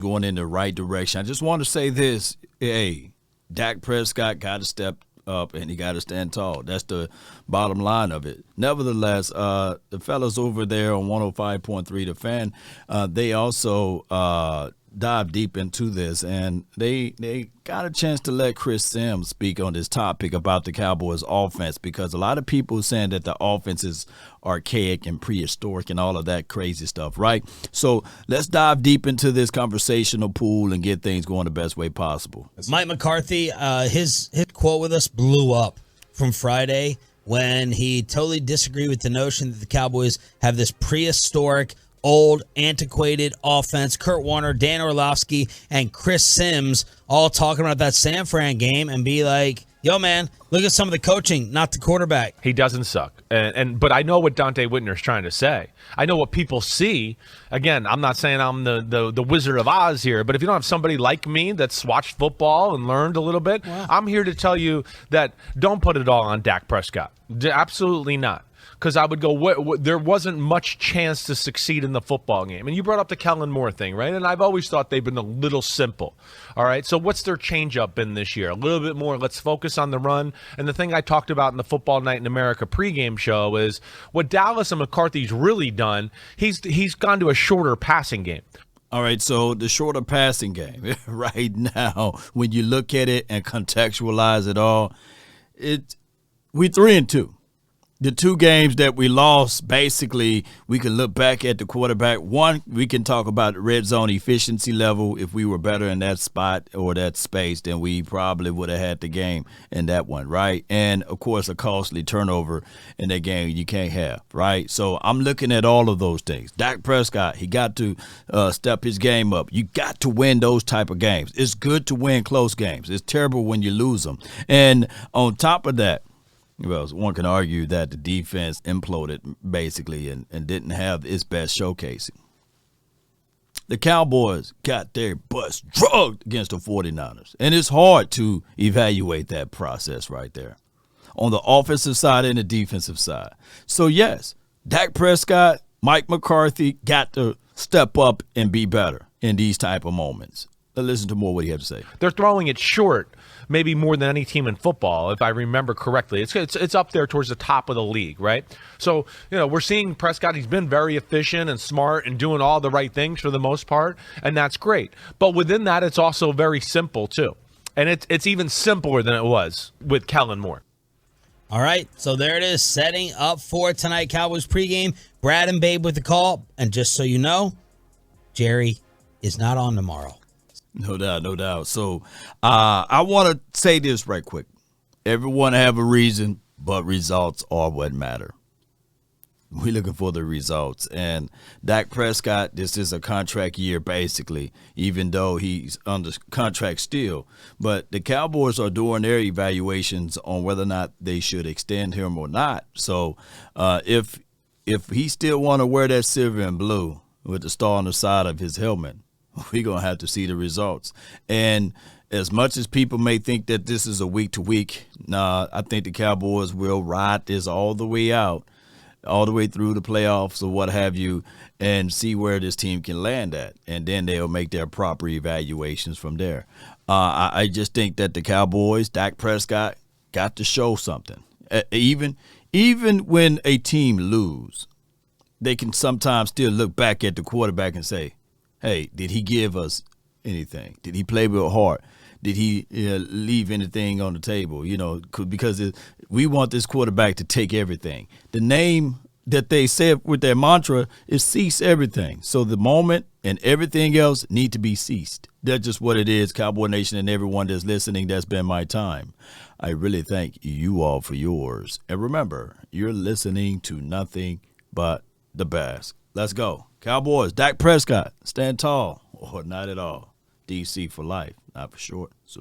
going in the right direction. I just want to say this. Hey, Dak Prescott got to step up and he got to stand tall. That's the bottom line of it. Nevertheless, the fellas over there on 105.3 The Fan, they also dive deep into this, and they got a chance to let Chris Sims speak on this topic about the Cowboys offense, because a lot of people are saying that the offense is archaic and prehistoric and all of that crazy stuff, right? So let's dive deep into this conversational pool and get things going the best way possible. Mike McCarthy, his quote with us blew up from Friday when he totally disagreed with the notion that the Cowboys have this prehistoric, old, antiquated offense. Kurt Warner, Dan Orlovsky, and Chris Sims all talking about that San Fran game and be like, yo, man, look at some of the coaching, not the quarterback. He doesn't suck. But I know what Dante Whitner's trying to say. I know what people see. Again, I'm not saying I'm the Wizard of Oz here, but if you don't have somebody like me that's watched football and learned a little bit, wow, I'm here to tell you that don't put it all on Dak Prescott. Absolutely not. Because I would go, there wasn't much chance to succeed in the football game. And you brought up the Kellen Moore thing, right? And I've always thought they've been a little simple. All right, so what's their change-up been this year? A little bit more, let's focus on the run. And the thing I talked about in the Football Night in America pregame show is what Dallas and McCarthy's really done, he's gone to a shorter passing game. All right, so the shorter passing game right now, when you look at it and contextualize it all, we 3-2. The two games that we lost, basically, we can look back at the quarterback. One, we can talk about the red zone efficiency level. If we were better in that spot or that space, then we probably would have had the game in that one, right? And, of course, a costly turnover in that game you can't have, right? So I'm looking at all of those things. Dak Prescott, he got to step his game up. You got to win those type of games. It's good to win close games. It's terrible when you lose them. And on top of that, well, one can argue that the defense imploded basically and didn't have its best showcasing. The Cowboys got their butts drugged against the 49ers, and it's hard to evaluate that process right there on the offensive side and the defensive side. So, yes, Dak Prescott, Mike McCarthy got to step up and be better in these type of moments. Let's listen to more what he had to say. They're throwing it short, maybe more than any team in football, if I remember correctly. It's up there towards the top of the league, right? So, we're seeing Prescott. He's been very efficient and smart and doing all the right things for the most part, and that's great. But within that, it's also very simple, too. And it's even simpler than it was with Kellen Moore. All right, so there it is, setting up for tonight Cowboys pregame. Brad and Babe with the call. And just so you know, Jerry is not on tomorrow. No doubt, no doubt. So I want to say this right quick. Everyone have a reason, but results are what matter. We're looking for the results. And Dak Prescott, this is a contract year basically, even though he's under contract still. But the Cowboys are doing their evaluations on whether or not they should extend him or not. So if he still want to wear that silver and blue with the star on the side of his helmet, we're going to have to see the results. And as much as people may think that this is a week-to-week, I think the Cowboys will ride this all the way out, all the way through the playoffs or what have you, and see where this team can land at. And then they'll make their proper evaluations from there. I just think that the Cowboys, Dak Prescott, got to show something. Even when a team lose, they can sometimes still look back at the quarterback and say, hey, did he give us anything? Did he play real hard? Did he leave anything on the table? Because we want this quarterback to take everything. The name that they said with their mantra is cease everything. So the moment and everything else need to be ceased. That's just what it is, Cowboy Nation and everyone that's listening. That's been my time. I really thank you all for yours. And remember, you're listening to nothing but the best. Let's go. Cowboys, Dak Prescott, stand tall or not at all. DC for life, not for short. So